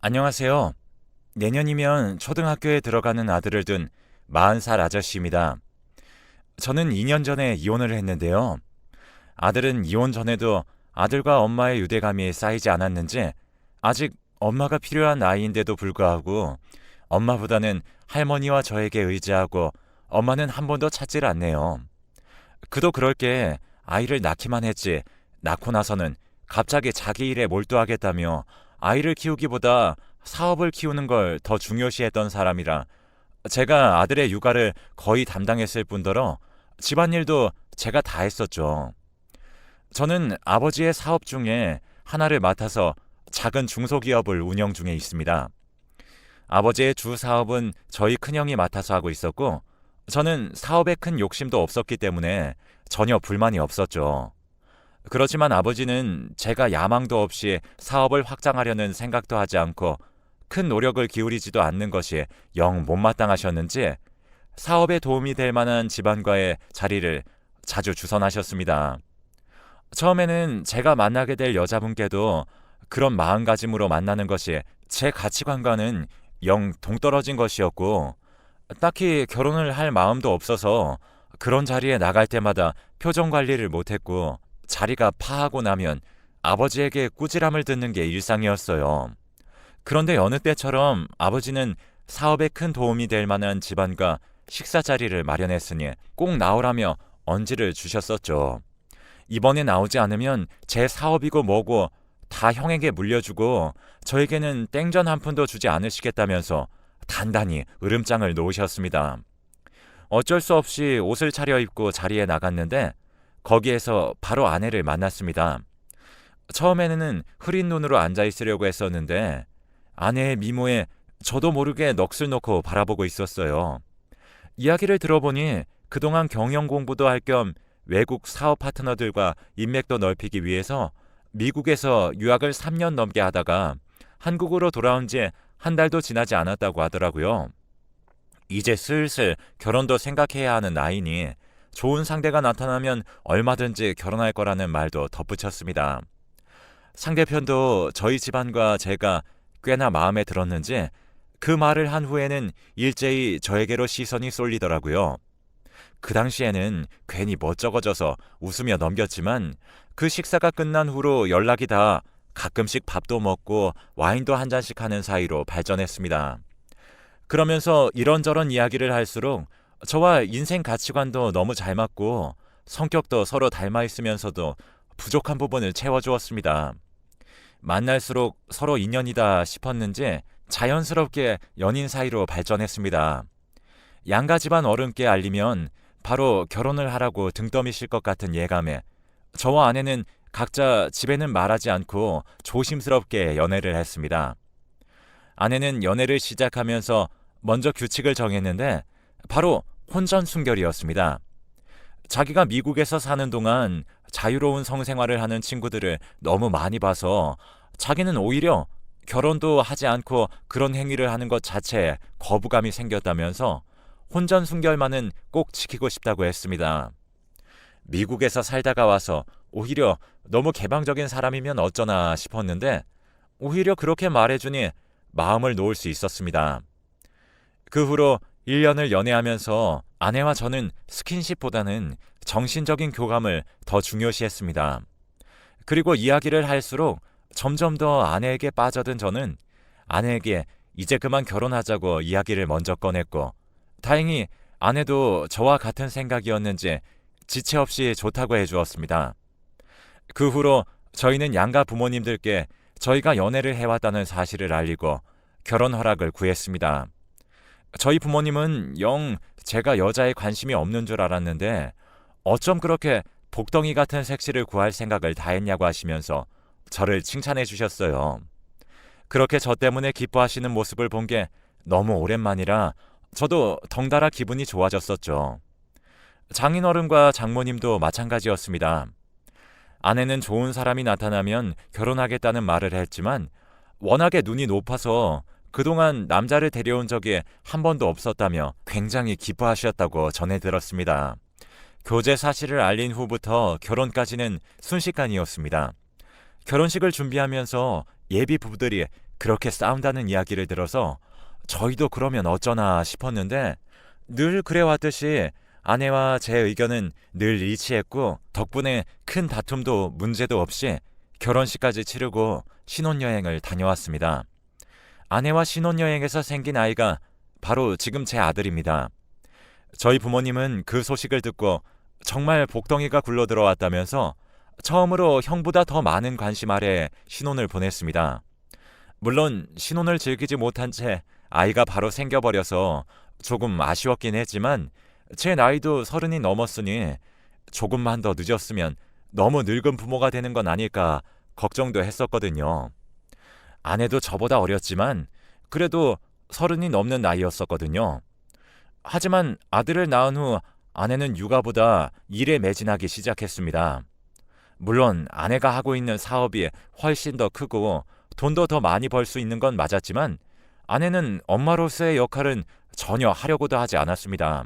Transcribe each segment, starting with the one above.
안녕하세요. 내년이면 초등학교에 들어가는 아들을 둔 40살 아저씨입니다. 저는 2년 전에 이혼을 했는데요. 아들은 이혼 전에도 아들과 엄마의 유대감이 쌓이지 않았는지 아직 엄마가 필요한 나이인데도 불구하고 엄마보다는 할머니와 저에게 의지하고 엄마는 한 번도 찾질 않네요. 그도 그럴 게 아이를 낳기만 했지 낳고 나서는 갑자기 자기 일에 몰두하겠다며 아이를 키우기보다 사업을 키우는 걸 더 중요시했던 사람이라 제가 아들의 육아를 거의 담당했을 뿐더러 집안일도 제가 다 했었죠. 저는 아버지의 사업 중에 하나를 맡아서 작은 중소기업을 운영 중에 있습니다. 아버지의 주 사업은 저희 큰형이 맡아서 하고 있었고 저는 사업에 큰 욕심도 없었기 때문에 전혀 불만이 없었죠. 그렇지만 아버지는 제가 야망도 없이 사업을 확장하려는 생각도 하지 않고 큰 노력을 기울이지도 않는 것이 영 못마땅하셨는지 사업에 도움이 될 만한 집안과의 자리를 자주 주선하셨습니다. 처음에는 제가 만나게 될 여자분께도 그런 마음가짐으로 만나는 것이 제 가치관과는 영 동떨어진 것이었고 딱히 결혼을 할 마음도 없어서 그런 자리에 나갈 때마다 표정 관리를 못했고 자리가 파하고 나면 아버지에게 꾸지람을 듣는 게 일상이었어요. 그런데 여느 때처럼 아버지는 사업에 큰 도움이 될 만한 집안과 식사 자리를 마련했으니 꼭 나오라며 언지를 주셨었죠. 이번에 나오지 않으면 제 사업이고 뭐고 다 형에게 물려주고 저에게는 땡전 한 푼도 주지 않으시겠다면서 단단히 으름장을 놓으셨습니다. 어쩔 수 없이 옷을 차려입고 자리에 나갔는데 거기에서 바로 아내를 만났습니다. 처음에는 흐린 눈으로 앉아 있으려고 했었는데 아내의 미모에 저도 모르게 넋을 놓고 바라보고 있었어요. 이야기를 들어보니 그동안 경영 공부도 할 겸 외국 사업 파트너들과 인맥도 넓히기 위해서 미국에서 유학을 3년 넘게 하다가 한국으로 돌아온 지 한 달도 지나지 않았다고 하더라고요. 이제 슬슬 결혼도 생각해야 하는 나이니 좋은 상대가 나타나면 얼마든지 결혼할 거라는 말도 덧붙였습니다. 상대편도 저희 집안과 제가 꽤나 마음에 들었는지 그 말을 한 후에는 일제히 저에게로 시선이 쏠리더라고요. 그 당시에는 괜히 멋쩍어져서 웃으며 넘겼지만 그 식사가 끝난 후로 연락이 다 가끔씩 밥도 먹고 와인도 한 잔씩 하는 사이로 발전했습니다. 그러면서 이런저런 이야기를 할수록 저와 인생 가치관도 너무 잘 맞고 성격도 서로 닮아 있으면서도 부족한 부분을 채워주었습니다. 만날수록 서로 인연이다 싶었는지 자연스럽게 연인 사이로 발전했습니다. 양가 집안 어른께 알리면 바로 결혼을 하라고 등 떠미실 것 같은 예감에 저와 아내는 각자 집에는 말하지 않고 조심스럽게 연애를 했습니다. 아내는 연애를 시작하면서 먼저 규칙을 정했는데 바로 혼전순결이었습니다. 자기가 미국에서 사는 동안 자유로운 성생활을 하는 친구들을 너무 많이 봐서 자기는 오히려 결혼도 하지 않고 그런 행위를 하는 것 자체에 거부감이 생겼다면서 혼전순결만은 꼭 지키고 싶다고 했습니다. 미국에서 살다가 와서 오히려 너무 개방적인 사람이면 어쩌나 싶었는데 오히려 그렇게 말해주니 마음을 놓을 수 있었습니다. 그 후로 1년을 연애하면서 아내와 저는 스킨십보다는 정신적인 교감을 더 중요시했습니다. 그리고 이야기를 할수록 점점 더 아내에게 빠져든 저는 아내에게 이제 그만 결혼하자고 이야기를 먼저 꺼냈고 다행히 아내도 저와 같은 생각이었는지 지체 없이 좋다고 해주었습니다. 그 후로 저희는 양가 부모님들께 저희가 연애를 해왔다는 사실을 알리고 결혼 허락을 구했습니다. 저희 부모님은 영 제가 여자에 관심이 없는 줄 알았는데 어쩜 그렇게 복덩이 같은 색시를 구할 생각을 다 했냐고 하시면서 저를 칭찬해 주셨어요. 그렇게 저 때문에 기뻐하시는 모습을 본 게 너무 오랜만이라 저도 덩달아 기분이 좋아졌었죠. 장인어른과 장모님도 마찬가지였습니다. 아내는 좋은 사람이 나타나면 결혼하겠다는 말을 했지만 워낙에 눈이 높아서 그동안 남자를 데려온 적이 한 번도 없었다며 굉장히 기뻐하셨다고 전해 들었습니다. 교제 사실을 알린 후부터 결혼까지는 순식간이었습니다. 결혼식을 준비하면서 예비 부부들이 그렇게 싸운다는 이야기를 들어서 저희도 그러면 어쩌나 싶었는데 늘 그래왔듯이 아내와 제 의견은 늘 일치했고 덕분에 큰 다툼도 문제도 없이 결혼식까지 치르고 신혼여행을 다녀왔습니다. 아내와 신혼여행에서 생긴 아이가 바로 지금 제 아들입니다. 저희 부모님은 그 소식을 듣고 정말 복덩이가 굴러 들어왔다면서 처음으로 형보다 더 많은 관심 아래 신혼을 보냈습니다. 물론 신혼을 즐기지 못한 채 아이가 바로 생겨버려서 조금 아쉬웠긴 했지만 제 나이도 30이 넘었으니 조금만 더 늦었으면 너무 늙은 부모가 되는 건 아닐까 걱정도 했었거든요. 아내도 저보다 어렸지만 그래도 30이 넘는 나이였었거든요. 하지만 아들을 낳은 후 아내는 육아보다 일에 매진하기 시작했습니다. 물론 아내가 하고 있는 사업이 훨씬 더 크고 돈도 더 많이 벌 수 있는 건 맞았지만 아내는 엄마로서의 역할은 전혀 하려고도 하지 않았습니다.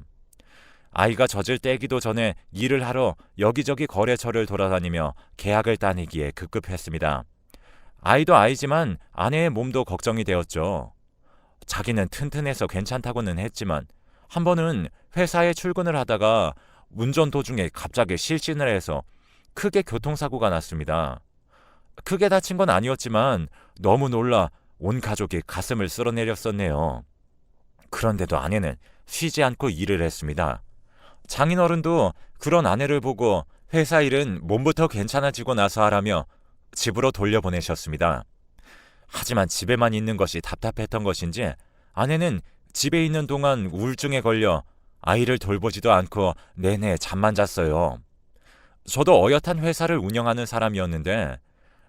아이가 젖을 떼기도 전에 일을 하러 여기저기 거래처를 돌아다니며 계약을 따내기에 급급했습니다. 아이도 아이지만 아내의 몸도 걱정이 되었죠. 자기는 튼튼해서 괜찮다고는 했지만 한 번은 회사에 출근을 하다가 운전 도중에 갑자기 실신을 해서 크게 교통사고가 났습니다. 크게 다친 건 아니었지만 너무 놀라 온 가족이 가슴을 쓸어내렸었네요. 그런데도 아내는 쉬지 않고 일을 했습니다. 장인어른도 그런 아내를 보고 회사 일은 몸부터 괜찮아지고 나서 하라며 집으로 돌려보내셨습니다. 하지만 집에만 있는 것이 답답했던 것인지 아내는 집에 있는 동안 우울증에 걸려 아이를 돌보지도 않고 내내 잠만 잤어요. 저도 어엿한 회사를 운영하는 사람이었는데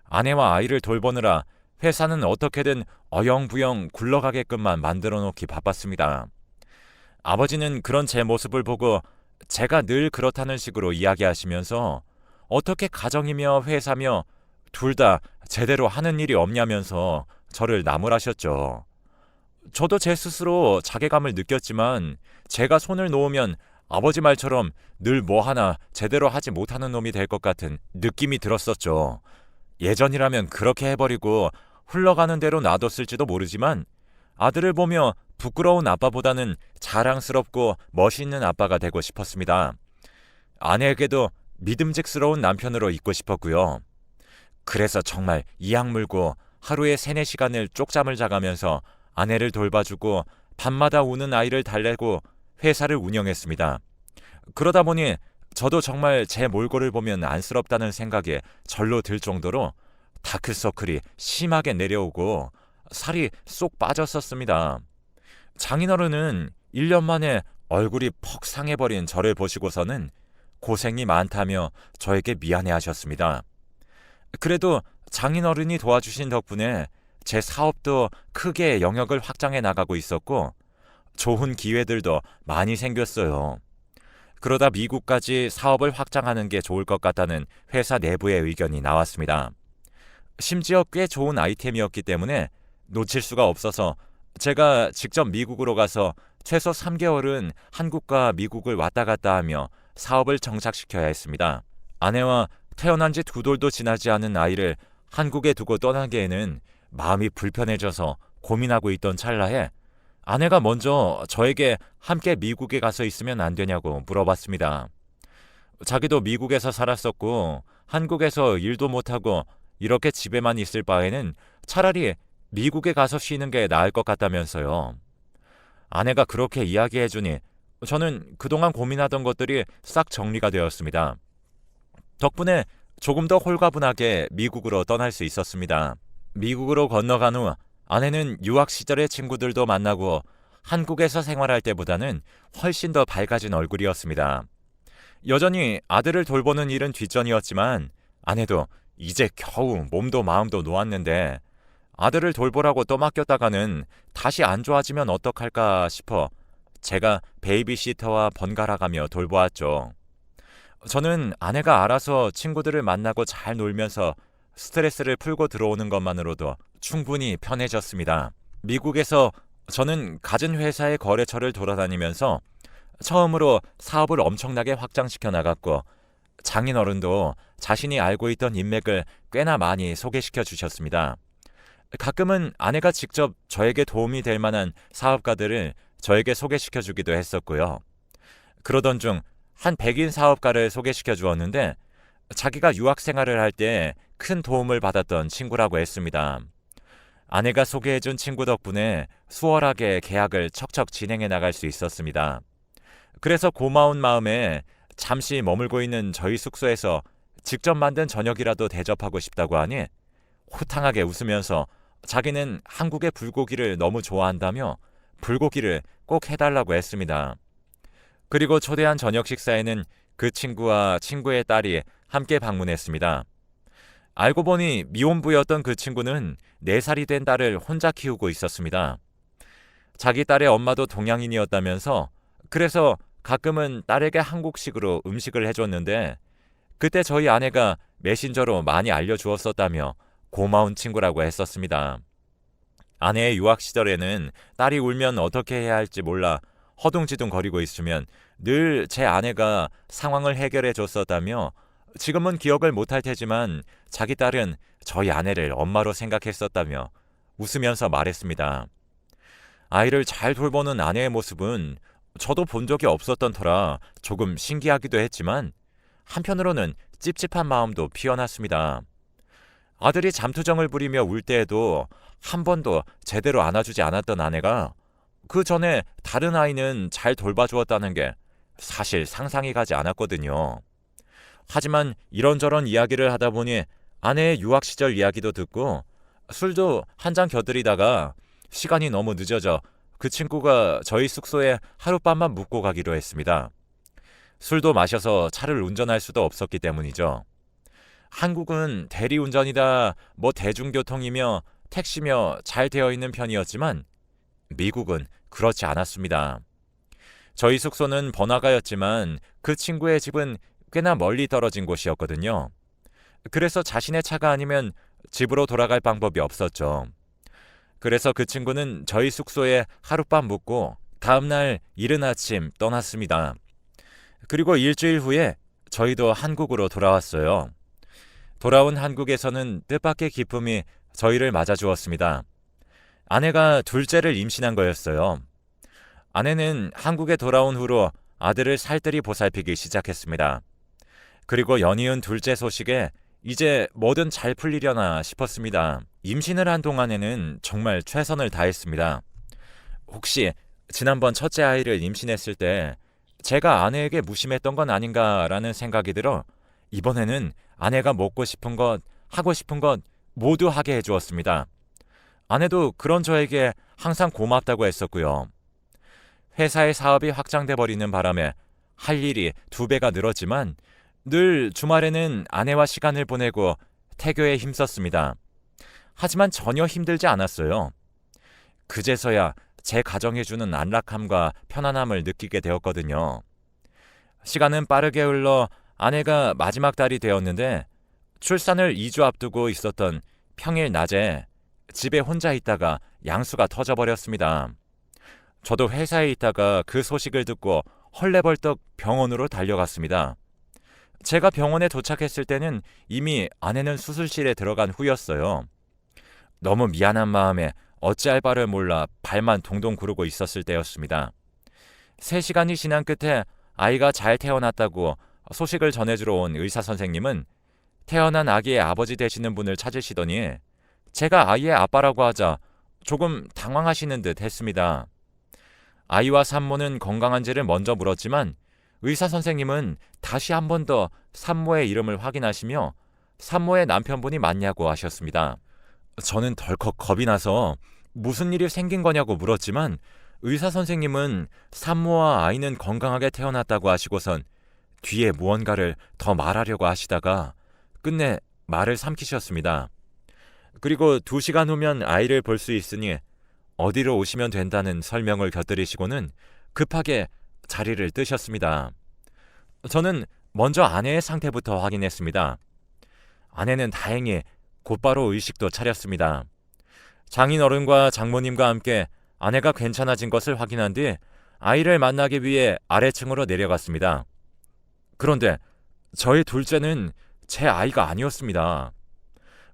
아내와 아이를 돌보느라 회사는 어떻게든 어영부영 굴러가게끔만 만들어 놓기 바빴습니다. 아버지는 그런 제 모습을 보고 제가 늘 그렇다는 식으로 이야기하시면서 어떻게 가정이며 회사며 둘 다 제대로 하는 일이 없냐면서 저를 나무라셨죠. 저도 제 스스로 자괴감을 느꼈지만 제가 손을 놓으면 아버지 말처럼 늘 뭐 하나 제대로 하지 못하는 놈이 될 것 같은 느낌이 들었었죠. 예전이라면 그렇게 해버리고 흘러가는 대로 놔뒀을지도 모르지만 아들을 보며 부끄러운 아빠보다는 자랑스럽고 멋있는 아빠가 되고 싶었습니다. 아내에게도 믿음직스러운 남편으로 있고 싶었고요. 그래서 정말 이악 물고 하루에 3-4시간을 쪽잠을 자가면서 아내를 돌봐주고 밤마다 우는 아이를 달래고 회사를 운영했습니다. 그러다 보니 저도 정말 제 몰골을 보면 안쓰럽다는 생각에 절로 들 정도로 다크서클이 심하게 내려오고 살이 쏙 빠졌었습니다. 장인어른은 1년 만에 얼굴이 퍽 상해버린 저를 보시고서는 고생이 많다며 저에게 미안해하셨습니다. 그래도 장인어른이 도와주신 덕분에 제 사업도 크게 영역을 확장해 나가고 있었고 좋은 기회들도 많이 생겼어요. 그러다 미국까지 사업을 확장하는 게 좋을 것 같다는 회사 내부의 의견이 나왔습니다. 심지어 꽤 좋은 아이템이었기 때문에 놓칠 수가 없어서 제가 직접 미국으로 가서 최소 3개월은 한국과 미국을 왔다 갔다 하며 사업을 정착시켜야 했습니다. 아내와 태어난 지 2돌도 지나지 않은 아이를 한국에 두고 떠나기에는 마음이 불편해져서 고민하고 있던 찰나에 아내가 먼저 저에게 함께 미국에 가서 있으면 안 되냐고 물어봤습니다. 자기도 미국에서 살았었고 한국에서 일도 못하고 이렇게 집에만 있을 바에는 차라리 미국에 가서 쉬는 게 나을 것 같다면서요. 아내가 그렇게 이야기해주니 저는 그동안 고민하던 것들이 싹 정리가 되었습니다. 덕분에 조금 더 홀가분하게 미국으로 떠날 수 있었습니다. 미국으로 건너간 후 아내는 유학 시절의 친구들도 만나고 한국에서 생활할 때보다는 훨씬 더 밝아진 얼굴이었습니다. 여전히 아들을 돌보는 일은 뒷전이었지만 아내도 이제 겨우 몸도 마음도 놓았는데 아들을 돌보라고 떠맡겼다가는 다시 안 좋아지면 어떡할까 싶어 제가 베이비시터와 번갈아가며 돌보았죠. 저는 아내가 알아서 친구들을 만나고 잘 놀면서 스트레스를 풀고 들어오는 것만으로도 충분히 편해졌습니다. 미국에서 저는 갖은 회사의 거래처를 돌아다니면서 처음으로 사업을 엄청나게 확장시켜 나갔고 장인어른도 자신이 알고 있던 인맥을 꽤나 많이 소개시켜 주셨습니다. 가끔은 아내가 직접 저에게 도움이 될 만한 사업가들을 저에게 소개시켜 주기도 했었고요. 그러던 중 한 백인 사업가를 소개시켜 주었는데 자기가 유학 생활을 할 때 큰 도움을 받았던 친구라고 했습니다. 아내가 소개해준 친구 덕분에 수월하게 계약을 척척 진행해 나갈 수 있었습니다. 그래서 고마운 마음에 잠시 머물고 있는 저희 숙소에서 직접 만든 저녁이라도 대접하고 싶다고 하니 호탕하게 웃으면서 자기는 한국의 불고기를 너무 좋아한다며 불고기를 꼭 해달라고 했습니다. 그리고 초대한 저녁 식사에는 그 친구와 친구의 딸이 함께 방문했습니다. 알고 보니 미혼부였던 그 친구는 4살이 된 딸을 혼자 키우고 있었습니다. 자기 딸의 엄마도 동양인이었다면서 그래서 가끔은 딸에게 한국식으로 음식을 해줬는데 그때 저희 아내가 메신저로 많이 알려주었었다며 고마운 친구라고 했었습니다. 아내의 유학 시절에는 딸이 울면 어떻게 해야 할지 몰라 허둥지둥 거리고 있으면 늘 제 아내가 상황을 해결해 줬었다며 지금은 기억을 못할 테지만 자기 딸은 저희 아내를 엄마로 생각했었다며 웃으면서 말했습니다. 아이를 잘 돌보는 아내의 모습은 저도 본 적이 없었던 터라 조금 신기하기도 했지만 한편으로는 찝찝한 마음도 피어났습니다. 아들이 잠투정을 부리며 울 때에도 한 번도 제대로 안아주지 않았던 아내가 그 전에 다른 아이는 잘 돌봐주었다는 게 사실 상상이 가지 않았거든요. 하지만 이런저런 이야기를 하다 보니 아내의 유학 시절 이야기도 듣고 술도 한 잔 곁들이다가 시간이 너무 늦어져 그 친구가 저희 숙소에 하룻밤만 묵고 가기로 했습니다. 술도 마셔서 차를 운전할 수도 없었기 때문이죠. 한국은 대리운전이다 대중교통이며 택시며 잘 되어 있는 편이었지만 미국은 그렇지 않았습니다. 저희 숙소는 번화가였지만 그 친구의 집은 꽤나 멀리 떨어진 곳이었거든요. 그래서 자신의 차가 아니면 집으로 돌아갈 방법이 없었죠. 그래서 그 친구는 저희 숙소에 하룻밤 묵고 다음날 이른 아침 떠났습니다. 그리고 일주일 후에 저희도 한국으로 돌아왔어요. 돌아온 한국에서는 뜻밖의 기쁨이 저희를 맞아주었습니다. 아내가 둘째를 임신한 거였어요. 아내는 한국에 돌아온 후로 아들을 살뜰히 보살피기 시작했습니다. 그리고 연이은 둘째 소식에 이제 뭐든 잘 풀리려나 싶었습니다. 임신을 한 동안에는 정말 최선을 다했습니다. 혹시 지난번 첫째 아이를 임신했을 때 제가 아내에게 무심했던 건 아닌가라는 생각이 들어 이번에는 아내가 먹고 싶은 것, 하고 싶은 것 모두 하게 해주었습니다. 아내도 그런 저에게 항상 고맙다고 했었고요. 회사의 사업이 확장돼 버리는 바람에 할 일이 2배가 늘었지만 늘 주말에는 아내와 시간을 보내고 태교에 힘썼습니다. 하지만 전혀 힘들지 않았어요. 그제서야 제 가정에 주는 안락함과 편안함을 느끼게 되었거든요. 시간은 빠르게 흘러 아내가 마지막 달이 되었는데 출산을 2주 앞두고 있었던 평일 낮에 집에 혼자 있다가 양수가 터져버렸습니다. 저도 회사에 있다가 그 소식을 듣고 헐레벌떡 병원으로 달려갔습니다. 제가 병원에 도착했을 때는 이미 아내는 수술실에 들어간 후였어요. 너무 미안한 마음에 어찌할 바를 몰라 발만 동동 구르고 있었을 때였습니다. 3시간이 지난 끝에 아이가 잘 태어났다고 소식을 전해주러 온 의사 선생님은 태어난 아기의 아버지 되시는 분을 찾으시더니 제가 아이의 아빠라고 하자 조금 당황하시는 듯 했습니다. 아이와 산모는 건강한지를 먼저 물었지만 의사 선생님은 다시 한 번 더 산모의 이름을 확인하시며 산모의 남편분이 맞냐고 하셨습니다. 저는 덜컥 겁이 나서 무슨 일이 생긴 거냐고 물었지만 의사 선생님은 산모와 아이는 건강하게 태어났다고 하시고선 뒤에 무언가를 더 말하려고 하시다가 끝내 말을 삼키셨습니다. 그리고 2시간 후면 아이를 볼 수 있으니 어디로 오시면 된다는 설명을 곁들이시고는 급하게 자리를 뜨셨습니다. 저는 먼저 아내의 상태부터 확인했습니다. 아내는 다행히 곧바로 의식도 차렸습니다. 장인어른과 장모님과 함께 아내가 괜찮아진 것을 확인한 뒤 아이를 만나기 위해 아래층으로 내려갔습니다. 그런데 저의 둘째는 제 아이가 아니었습니다.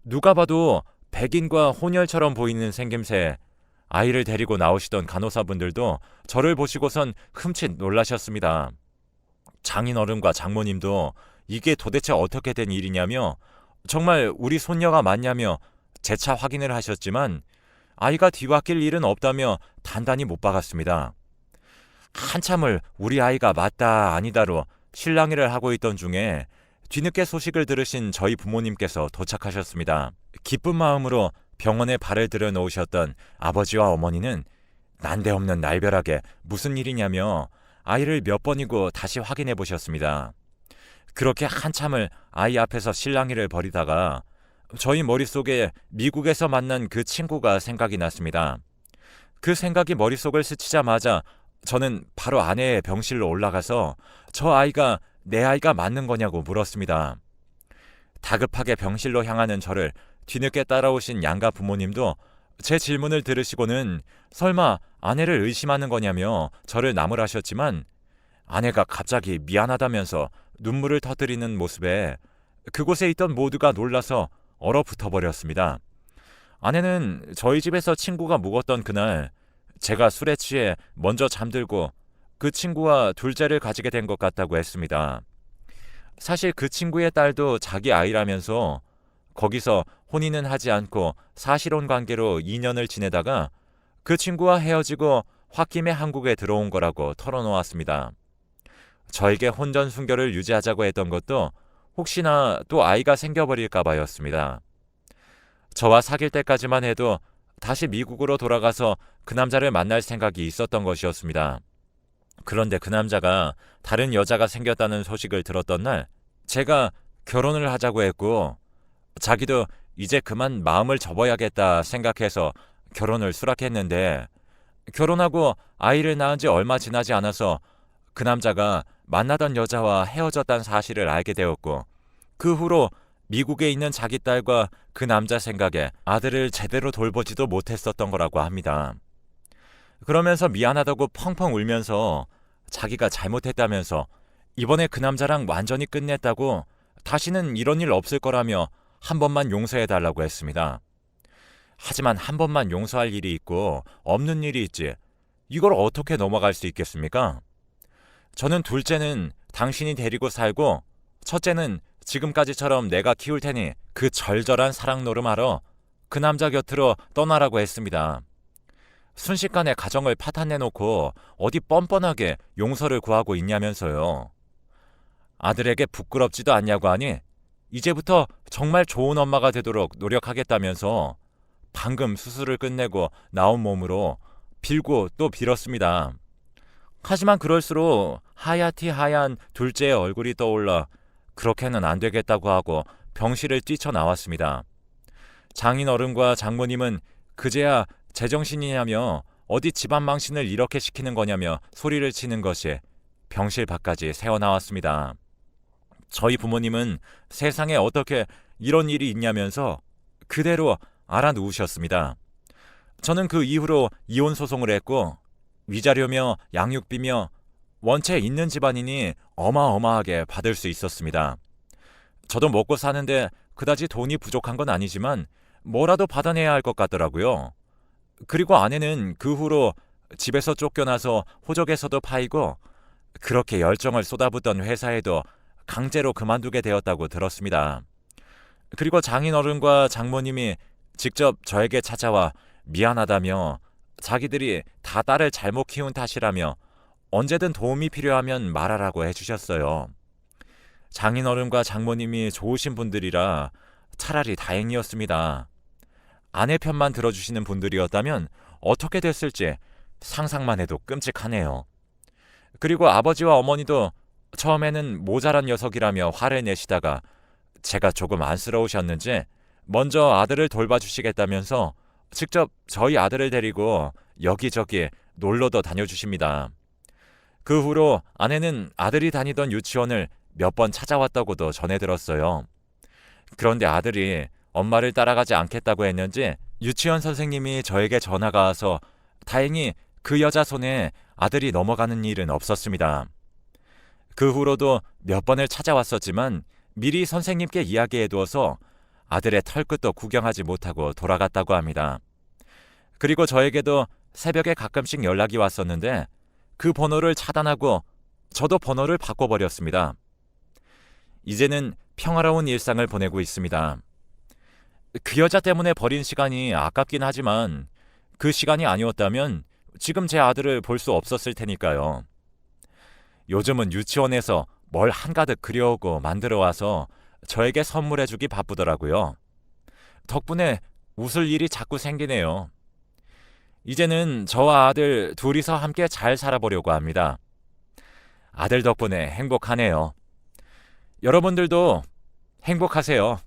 누가 봐도 백인과 혼혈처럼 보이는 생김새 아이를 데리고 나오시던 간호사분들도 저를 보시고선 흠칫 놀라셨습니다. 장인어른과 장모님도 이게 도대체 어떻게 된 일이냐며 정말 우리 손녀가 맞냐며 재차 확인을 하셨지만 아이가 뒤바뀔 일은 없다며 단단히 못 박았습니다. 한참을 우리 아이가 맞다 아니다로 실랑이를 하고 있던 중에 뒤늦게 소식을 들으신 저희 부모님께서 도착하셨습니다. 기쁜 마음으로 병원에 발을 들여놓으셨던 아버지와 어머니는 난데없는 날벼락에 무슨 일이냐며 아이를 몇 번이고 다시 확인해 보셨습니다. 그렇게 한참을 아이 앞에서 실랑이를 벌이다가 저희 머릿속에 미국에서 만난 그 친구가 생각이 났습니다. 그 생각이 머릿속을 스치자마자 저는 바로 아내의 병실로 올라가서 저 아이가 내 아이가 맞는 거냐고 물었습니다. 다급하게 병실로 향하는 저를 뒤늦게 따라오신 양가 부모님도 제 질문을 들으시고는 설마 아내를 의심하는 거냐며 저를 나무라셨지만 아내가 갑자기 미안하다면서 눈물을 터뜨리는 모습에 그곳에 있던 모두가 놀라서 얼어붙어 버렸습니다. 아내는 저희 집에서 친구가 묵었던 그날 제가 술에 취해 먼저 잠들고 그 친구와 둘째를 가지게 된 것 같다고 했습니다. 사실 그 친구의 딸도 자기 아이라면서 거기서 혼인은 하지 않고 사실혼 관계로 2년을 지내다가 그 친구와 헤어지고 홧김에 한국에 들어온 거라고 털어놓았습니다. 저에게 혼전 순결을 유지하자고 했던 것도 혹시나 또 아이가 생겨버릴까 봐였습니다. 저와 사귈 때까지만 해도 다시 미국으로 돌아가서 그 남자를 만날 생각이 있었던 것이었습니다. 그런데 그 남자가 다른 여자가 생겼다는 소식을 들었던 날 제가 결혼을 하자고 했고 자기도 이제 그만 마음을 접어야겠다 생각해서 결혼을 수락했는데 결혼하고 아이를 낳은 지 얼마 지나지 않아서 그 남자가 만나던 여자와 헤어졌다는 사실을 알게 되었고 그 후로 미국에 있는 자기 딸과 그 남자 생각에 아들을 제대로 돌보지도 못했었던 거라고 합니다. 그러면서 미안하다고 펑펑 울면서 자기가 잘못했다면서 이번에 그 남자랑 완전히 끝냈다고 다시는 이런 일 없을 거라며 한 번만 용서해달라고 했습니다. 하지만 한 번만 용서할 일이 있고 없는 일이 있지 이걸 어떻게 넘어갈 수 있겠습니까? 저는 둘째는 당신이 데리고 살고 첫째는 지금까지처럼 내가 키울 테니 그 절절한 사랑 노름하러 그 남자 곁으로 떠나라고 했습니다. 순식간에 가정을 파탄내놓고 어디 뻔뻔하게 용서를 구하고 있냐면서요. 아들에게 부끄럽지도 않냐고 하니 이제부터 정말 좋은 엄마가 되도록 노력하겠다면서 방금 수술을 끝내고 나온 몸으로 빌고 또 빌었습니다. 하지만 그럴수록 하얗디 하얀 둘째의 얼굴이 떠올라 그렇게는 안 되겠다고 하고 병실을 뛰쳐나왔습니다. 장인어른과 장모님은 그제야 제정신이냐며 어디 집안 망신을 이렇게 시키는 거냐며 소리를 치는 것이 병실 밖까지 새어나왔습니다. 저희 부모님은 세상에 어떻게 이런 일이 있냐면서 그대로 알아누우셨습니다. 저는 그 이후로 이혼 소송을 했고 위자료며 양육비며 원체 있는 집안이니 어마어마하게 받을 수 있었습니다. 저도 먹고 사는데 그다지 돈이 부족한 건 아니지만 뭐라도 받아내야 할 것 같더라고요. 그리고 아내는 그 후로 집에서 쫓겨나서 호적에서도 파이고 그렇게 열정을 쏟아붓던 회사에도 강제로 그만두게 되었다고 들었습니다. 그리고 장인어른과 장모님이 직접 저에게 찾아와 미안하다며 자기들이 다 딸을 잘못 키운 탓이라며 언제든 도움이 필요하면 말하라고 해주셨어요. 장인어른과 장모님이 좋으신 분들이라 차라리 다행이었습니다. 아내 편만 들어주시는 분들이었다면 어떻게 됐을지 상상만 해도 끔찍하네요. 그리고 아버지와 어머니도 처음에는 모자란 녀석이라며 화를 내시다가 제가 조금 안쓰러우셨는지 먼저 아들을 돌봐주시겠다면서 직접 저희 아들을 데리고 여기저기 놀러도 다녀주십니다. 그 후로 아내는 아들이 다니던 유치원을 몇 번 찾아왔다고도 전해 들었어요. 그런데 아들이 엄마를 따라가지 않겠다고 했는지 유치원 선생님이 저에게 전화가 와서 다행히 그 여자 손에 아들이 넘어가는 일은 없었습니다. 그 후로도 몇 번을 찾아왔었지만 미리 선생님께 이야기해두어서 아들의 털끝도 구경하지 못하고 돌아갔다고 합니다. 그리고 저에게도 새벽에 가끔씩 연락이 왔었는데 그 번호를 차단하고 저도 번호를 바꿔버렸습니다. 이제는 평화로운 일상을 보내고 있습니다. 그 여자 때문에 버린 시간이 아깝긴 하지만 그 시간이 아니었다면 지금 제 아들을 볼 수 없었을 테니까요. 요즘은 유치원에서 뭘 한가득 그려오고 만들어 와서 저에게 선물해주기 바쁘더라고요. 덕분에 웃을 일이 자꾸 생기네요. 이제는 저와 아들 둘이서 함께 잘 살아보려고 합니다. 아들 덕분에 행복하네요. 여러분들도 행복하세요.